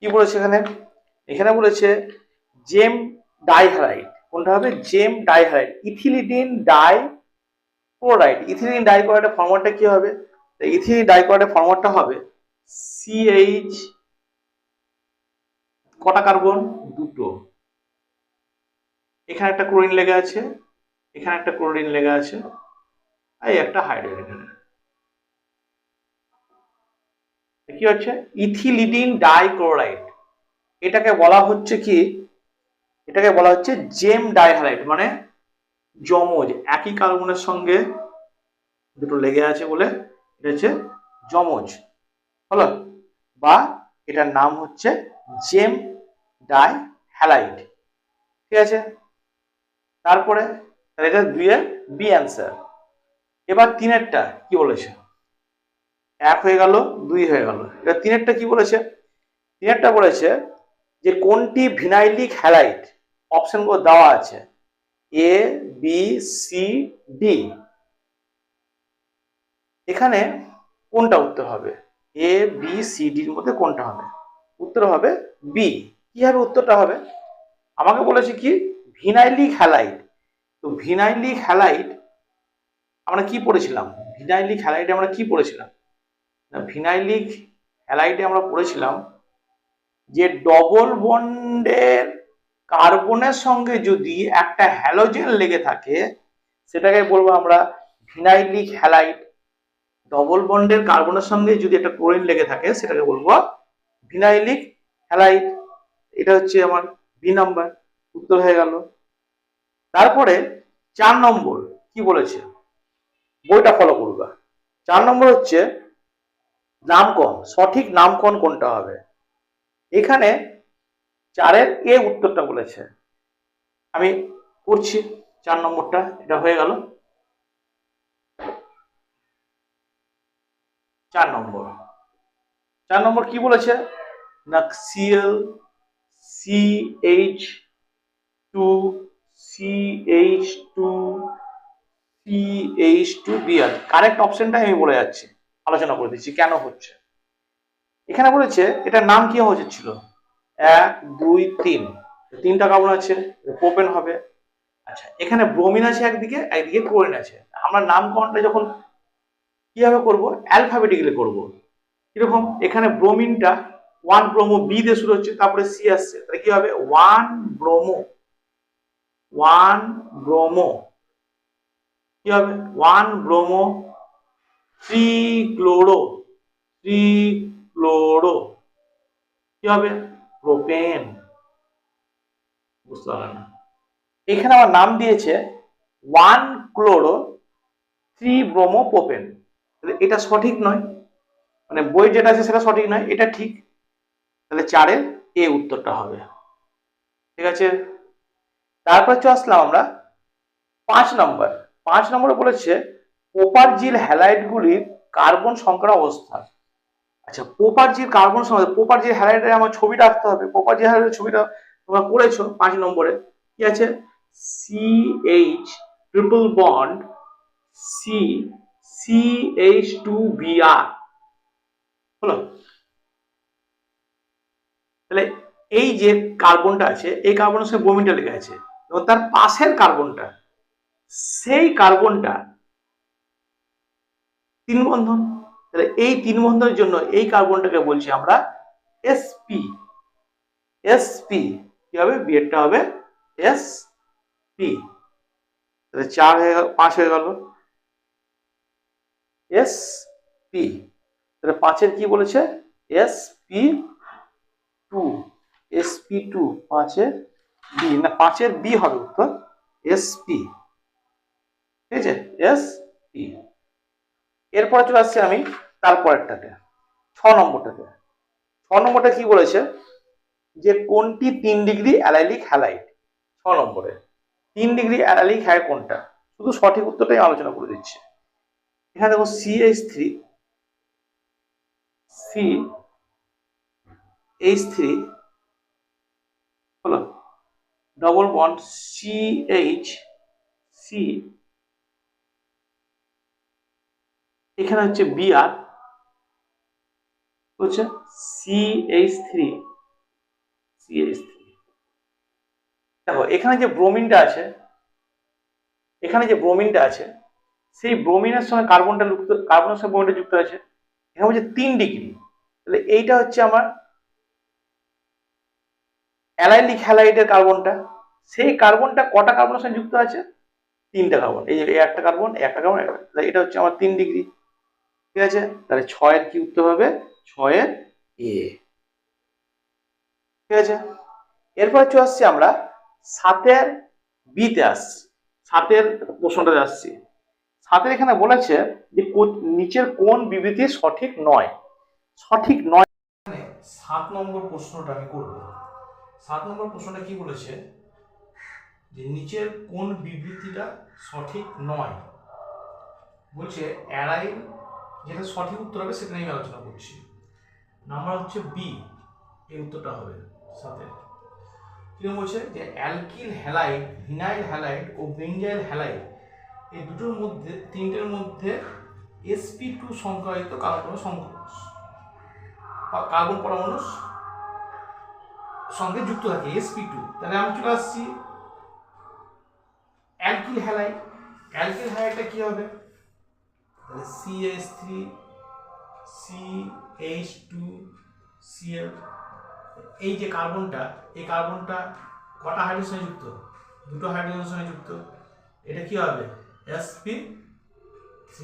কি বলেছে এখানে? এখানে বলেছে জেম ডাইহ্যালাইড, কোনটা হবে? জেম ডাইহ্যালাইড, ইথিলিডিন ডাইক্লোরাইড। ইথিলিডিন ডাইক্লোরাইডের ফর্মুলাটা কি হবে? ইথিলিন ডাইক্লোরাইডের ফর্মুলাটা হবে CH, কটা কার্বন? 2টো, এখানে একটা ক্লোরিন লেগে আছে, এখানে একটা ক্লোরিন লেগে আছে, এই একটা হাইড্রোজেন। এখানে কি হচ্ছে? ইথিলিডিন ডাইক্লোরাইড। এটাকে বলা হচ্ছে কি, এটাকে বলা হচ্ছে জেম ডাইহ্যালাইড, মানে যমজ, একই কার্বনের সঙ্গে দুটো লেগে আছে বলে এটা হচ্ছে যমজ, হলো, বা এটার নাম হচ্ছে জেম ডাইহ্যালাইড। ঠিক আছে, তারপরে এটা 2 এর বি অ্যান্সার। এবার 3এরটা কি বলেছে? 1 হয়ে গেল, 2 হয়ে গেল। এবার 3এরটা কি বলেছে? 3এরটা বলেছে যে কোনটি ভিনাইলিক হ্যালাইড? অপশনগুলো দেওয়া আছে A B C D। এখানে কোনটা উত্তর হবে? A B C D এর মধ্যে কোনটা হবে? উত্তর হবে বি। কি হবে উত্তরটা হবে? আমাকে বলেছে কি, ভিনাইলিক হ্যালাইড। তো ভিনাইলিক হ্যালাইড আমরা কি পড়েছিলাম? ভিনাইলিক হ্যালাইডে আমরা কি পড়েছিলাম? ভিনাইলিক হ্যালাইডে আমরা পড়েছিলাম যে ডবল বন্ডের কার্বনের সঙ্গে যদি একটা হ্যালোজেন লেগে থাকে সেটাকে বলবো আমরা ভিনাইলিক হ্যালাইড। ডবল বন্ডের কার্বনের সঙ্গে যদি একটা ক্লোরিন লেগে থাকে সেটাকে বলবো ভিনাইলিক হ্যালাইড। এটা হচ্ছে আমার বি নাম্বার, উত্তর হয়ে গেল। তারপরে 4 নম্বর কি বলেছে, বইটা ফলো করবা। 4 নম্বর হচ্ছে নামকরণ, সঠিক নামকরণ কোনটা হবে? এখানে 4-এর এ উত্তরটা বলেছে, আমি করছি 4 নম্বরটা, এটা হয়ে গেল 4 নম্বর। 4 নম্বর কি বলেছে না, Cl CH2 CH2 CH2Br। Correct অপশনটাই আমি বলে যাচ্ছি, আলোচনা করে দিচ্ছি কেন হচ্ছে। এখানে বলেছে এটার নাম কি হওয়া ছিল? 1 2 3, 3টা কার্বন আছে, প্রোপেন হবে। আচ্ছা, এখানে ব্রোমিন আছে একদিকে, একদিকে ক্লোরিন আছে। আমরা নামকরণটা যখন কিভাবে করব? অ্যালফাবেটিক্যালি করব। কিরকম? এখানে ব্রোমিনটা ওয়ান ব্রোমো বি দিয়ে শুরু হচ্ছে, তারপরে সি আসছে, তাহলে কি হবে ওয়ান ব্রোমো কি হবে ওয়ান ব্রোমো থ্রি ক্লোরো কি হবে প্রোপেন। বুঝতে পারলাম না, এখানে আমার নাম দিয়েছে one chloro three bromo propane, তাহলে এটা সঠিক নয়, মানে বই যেটা আছে সেটা সঠিক নয়, এটা ঠিক, তাহলে 4-এর এ উত্তরটা হবে। ঠিক আছে, তারপর আসলাম আমরা 5 নম্বর। 5 নম্বরে বলেছে পোপারজিল হ্যালাইডগুলির কার্বন সংকর অবস্থা। আচ্ছা, পোপারজিল কার্বন সংকর, পোপারজিল হ্যালাইডের আমার ছবিটা আঁকতে হবে। পোপারজিল হ্যালাইডের ছবিটা তোমরা করেছো 5 নম্বরে। কি আছে, CH ট্রিপল বন্ড CH2Br হলো। তাহলে এই যে কার্বনটা আছে, এই কার্বনের সঙ্গে ব্রোমিনটা লেগে আছে, এবং তার পাশের কার্বনটা, সেই কার্বনটা 3 বন্ধন। তাহলে এই 3 বন্ধনের জন্য এই কার্বনটাকে বলছি আমরা sp। কি হবে, বিয়েরটা হবে sp। তাহলে 4 হয়ে গেল, 5 হয়ে গেল sp। তাহলে 5-এর কি বলেছে sp2। 5-এর বি, না 5-এর বি হবে উত্তর, sp। ঠিক আছে, sp। এরপরে চলে আসছে আমি তারপরেরটাতে, 6 নম্বরটাতে। 6 নম্বরটা কি বলেছে, যে কোনটি 3 ডিগ্রি অ্যালাইলিক হ্যালাইড। 6 নম্বরে 3 ডিগ্রি অ্যালাইলিক হ্যালাইড কোনটা, শুধু সঠিক উত্তরটাই আলোচনা করে দিচ্ছে। এখানে দেখো CH3 হলো ডবল বন্ড CH, এখানে হচ্ছে Br হচ্ছে CH3। দেখো এখানে যে ব্রোমিনটা আছে, সেই ব্রোমিনের সঙ্গে কার্বনের সঙ্গে ব্রোমিনটা যুক্ত আছে, এখানে হচ্ছে 3 ডিগ্রি। তাহলে এইটা হচ্ছে আমার অ্যালাইলিক হ্যালাইডের কার্বনটা, সেই কার্বনটা কটা কার্বনের সঙ্গে যুক্ত আছে, 3টা কার্বন। এই যে একটা কার্বন, তাহলে এটা হচ্ছে আমার 3 ডিগ্রি। ঠিক আছে, তাহলে 6-এর কি উত্তর হবে, 6-এর এ। ঠিক আছে, এরপর চলে আসছি আমরা 7-এর বিতে আসছি, 7-এর প্রশ্নটা আসছি। 7-এর এখানে বলেছে যে নিচের কোন বিবৃতি সঠিক নয়। 7 নম্বর প্রশ্নটা আমি করব। 7 নম্বর প্রশ্নটা কি বলেছে, যে নিচের কোন বিবৃতিটা সঠিক নয়। বলছে অ্যারাইল, যেটা সঠিক উত্তর হবে সেটা নিয়ে আলোচনা করছি। নাম্বার হচ্ছে বি, এই উত্তরটা হবে 7-এর। কি বলছে, যে অ্যালকিল হ্যালাইড, ভিনাইল হ্যালাইড ও বেঞ্জাইল হ্যালাইড, এই দুটোর মধ্যে, 3টের মধ্যে sp2 সংখ্যায়িত কার্বন পরমাণুর সঙ্গে যুক্ত থাকে sp2। তাহলে আমি চলে আসছি অ্যালকিল হ্যালাইড। অ্যালকিল হ্যালাইডটা কি হবে, তাহলে CH3 CH2Cl। এই যে কার্বনটা, এই কার্বনটা কটা হাইড্রোজেনের সঙ্গে যুক্ত, 2টো হাইড্রোজেনের সঙ্গে যুক্ত, এটা কি হবে sp3।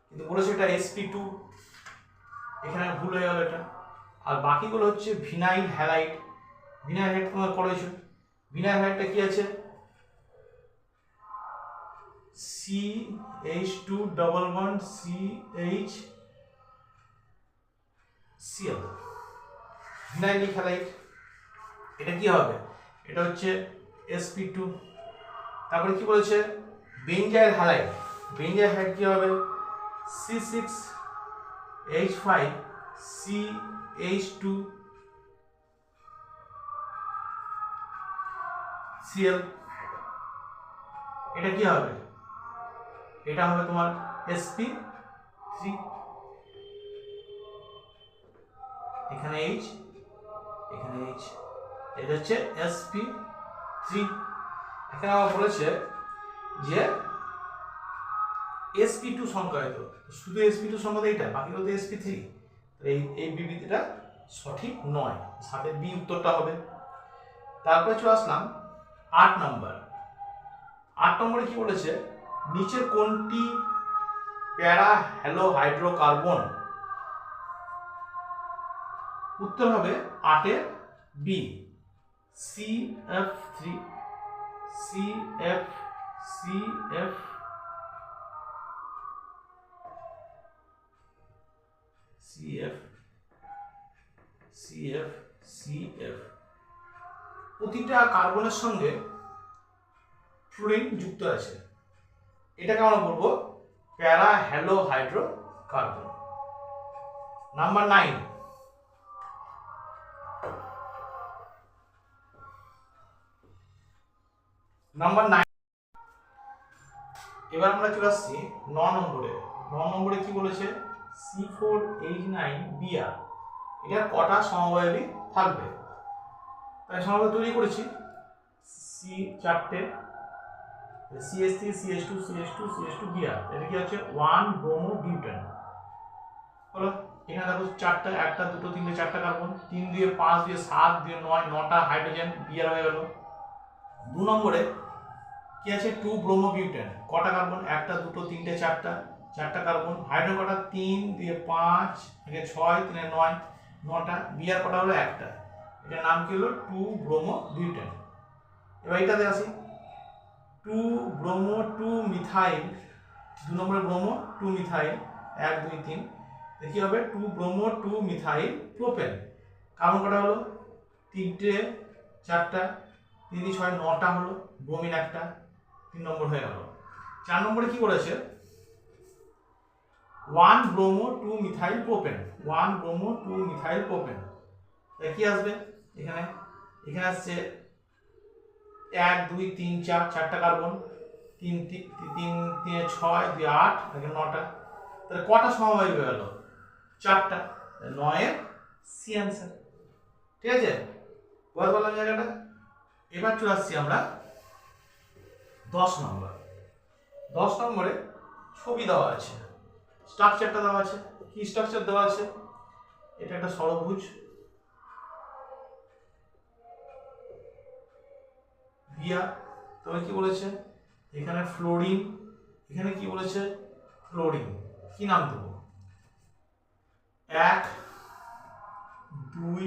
কিন্তু বলেছে এটা sp2, এখানে ভুল হয়ে গেল এটা। আর বাকিগুলো হচ্ছে ভিনাইল হ্যালাইড। ভিনাইল হ্যালাইড তোমরা পড়েছো, ভিনাইল হ্যালাইডটা কি আছে, CH2 double bond CHCl, vinylic halide. এটা কি হবে, এটা হচ্ছে sp2। তারপরে কি বলেছে, বেঞ্জাইল হ্যালাইড। বেঞ্জাইল হ্যালাইড কি হবে, C6H5CH2Cl। এটা কি হবে, এটা হবে তোমার sp3। এখানে H, এখানে H, এটা হচ্ছে sp3। এখানে আবার বলেছে যে sp2 সংখ্যায়িত, শুধু sp2 সংখ্যায়িত, এটা বাকিগুলো তো sp3। এই এই বিবৃতিটা সঠিক নয়, সাতের বি উত্তরটা হবে। তারপরে চলে আসলাম 8 নম্বর। 8 নম্বরে কি বলেছে, নিচের কোনটি প্যারা হ্যালো হাইড্রোকার্বন? উত্তর হবে 8-এর B, CF3 CF CF CF CF CF। প্রতিটা কার্বনের সঙ্গে ফ্লুরিন যুক্ত আছে, এটাকে আমরা বলবো প্যারা হ্যালো হাইড্রোকার্বন। নাম্বার 9। নাম্বার 9, এবার আমরা চলে আসছি 9 নম্বরে। 9 নম্বরে কি বলেছে, C4H9Br এটার কটা সমবায়বী থাকবে? তাই সমবায় তৈরি করেছি, C 4টে, CH3 CH2 CH2 CH2 Br, এটা কি হচ্ছে 1 ব্রোমো বিউটেন হলো। এখানে দেখো 4টা, 1টা 2টো 3টে 4টা কার্বন, 3 দিয়ে 5 দিয়ে 7 দিয়ে 9, 9টা হাইড্রোজেন Br হয়ে গেল। 2 নম্বরে কি আছে, 2 ব্রোমো বিউটেন, কটা কার্বন, 1টা 2টো 3টে 4টা কার্বন, হাইড্রোজেন কটা, 3 দিয়ে 5 থেকে 6 3 9, 9টা, Br কটা হলো 1টা, এটার নাম কি হলো 2 ব্রোমো বিউটেন। এবার এটাতে আসি, 2 ব্রোমো 2 মিথাইল, 2 নম্বরে ব্রোমো 2 মিথাইল 1 2 3, দেখি হবে 2 ব্রোমো 2 মিথাইল প্রোপেন, কার্বন কটা হলো 3টে 4টা, 3 দিয়ে 6 9টা হলো, ব্রোমিন 1টা, 3 নম্বর হয়ে গেল। 4 নম্বরে কি করেছে, 1 bromo 2 methyl propane, 1 bromo 2 methyl propane, কি আসবে এখানে, এখানে আসছে 1 2 3 4, 4টা কার্বন, 3 3 3 6 2 8, এখানে 9টা, তাহলে কটা সমবায় হয়ে গেল, 4টা, 9-এর সি অ্যান্সার। ঠিক আছে, বুঝতে পারলাম জায়গাটা। এবার চলে আসছি আমরা 10 নম্বর। 10 নম্বরে ছবি দেওয়া আছে, স্ট্রাকচারটা দেওয়া আছে, কি স্ট্রাকচার দেওয়া আছে, এটা একটা ষড়ভুজ, Br, তবে কি বলেছে এখানে ফ্লোরিন, এখানে কি বলেছে ফ্লোরিন, কি নাম দেবো, 1 2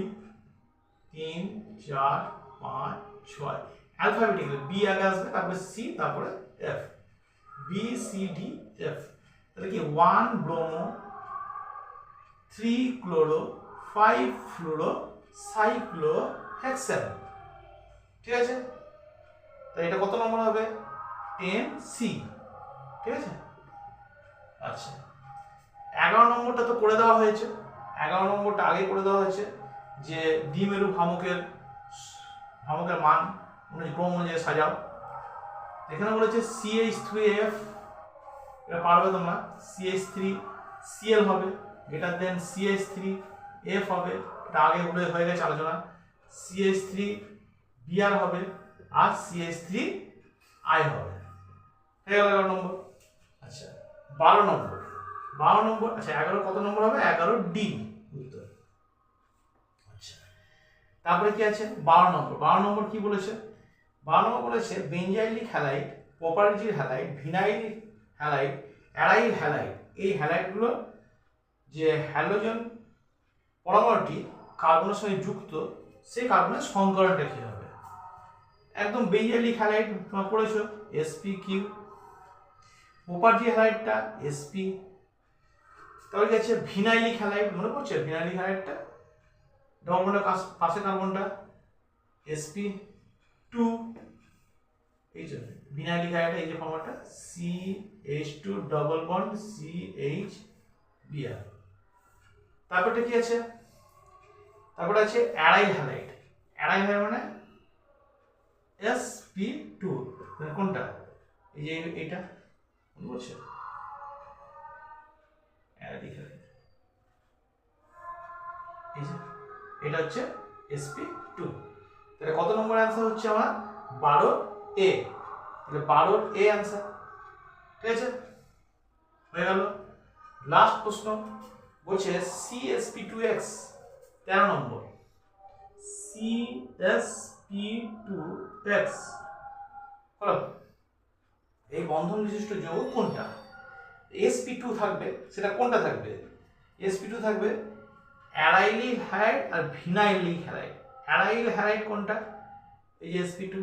3 4 5 6, অ্যালফাবেটিক্যালি বি আগে আসবে, তারপরে সি, তারপরে F, B C D F. তাহলে কি 1 ব্রোমো 3 ক্লোরো 5 ফ্লুরো সাইক্লোহেক্সেন। ঠিক আছে, তাই এটা কত নম্বর হবে, 10C। ঠিক আছে, আচ্ছা 11 নম্বরটা তো করে দেওয়া হয়েছে, 11 নম্বরটা আগে করে দেওয়া হয়েছে, যে দ্বিমেরু ভামকের মান ক্রম অনুযায়ী সাজাও। এখানে বলেছে CH3F, এটা পারবে তোমরা, CH3Cl হবে, গ্রেটার দেন CH3F হবে, এটা আগে হয়ে গেছে আলোচনা, CH3Br হবে, আর CH3I হবে, হয়ে গেল 11 নম্বর। আচ্ছা 12 নম্বর, 12 নম্বর, আচ্ছা 11 কত নম্বর হবে, 11D উত্তর। আচ্ছা তারপরে কি আছে 12 নম্বর, 12 নম্বর কি বলেছে, 12 নম্বর বলেছে benzylic halide, propargyl halide, vinyl halide, aryl halide, এই হ্যালাইডগুলো যে হ্যালোজেন পরমাণুটি কার্বনের সঙ্গে যুক্ত, সেই কার্বনের সংকরণটা কি হবে, একদম বেঞ্জাইলিক হ্যালাইড তোমরা পড়েছো sp3, প্রোপারজিল হ্যালাইডটা sp, তারপরে গেছে ভিনাইলিক হ্যালাইড, মনে পড়ছে ভিনাইলিক হ্যালাইডটা, ডবল বন্ডের পাশে কার্বনটা sp2, এই যে ভিনাইলিক হ্যালাইডটা, এই যে ফর্মুলাটা CH2 ডবল বন্ড CH তারপরটা কি আছে, তারপরে আছে অ্যারাইল হ্যালাইড, অ্যারাইল হ্যালাইড মানে sp2, কোনটা, এই যে এটা বলছে অ্যারাইল হ্যালাইড, এই যে এটা হচ্ছে sp2। তাহলে কত নম্বর অ্যান্সার হচ্ছে আমার 12A, তাহলে 12A অ্যান্সার। ঠিক আছে, হয়ে গেল। লাস্ট প্রশ্ন বলছে CsP2x 13 নম্বর CsP2x হলো এই বন্ধন বিশিষ্ট যৌগ কোনটা? sp2 থাকবে, সেটা কোনটা থাকবে? sp2 থাকবে অ্যারাইলিল হ্যালাইড আর ভিনাইলিক হ্যালাইড। অ্যারাইল হ্যালাইড কোনটা? এই যে sp2।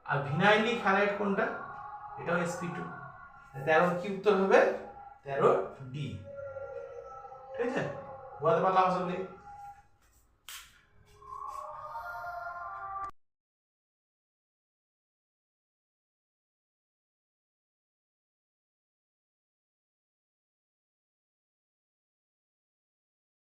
আর ভিনাইলিক হ্যালাইড কোনটা? এটাও sp2। 13 কি উত্তর হবে? 13 ডি। ঠিক আছে, বুঝতে পারলাম আসলে?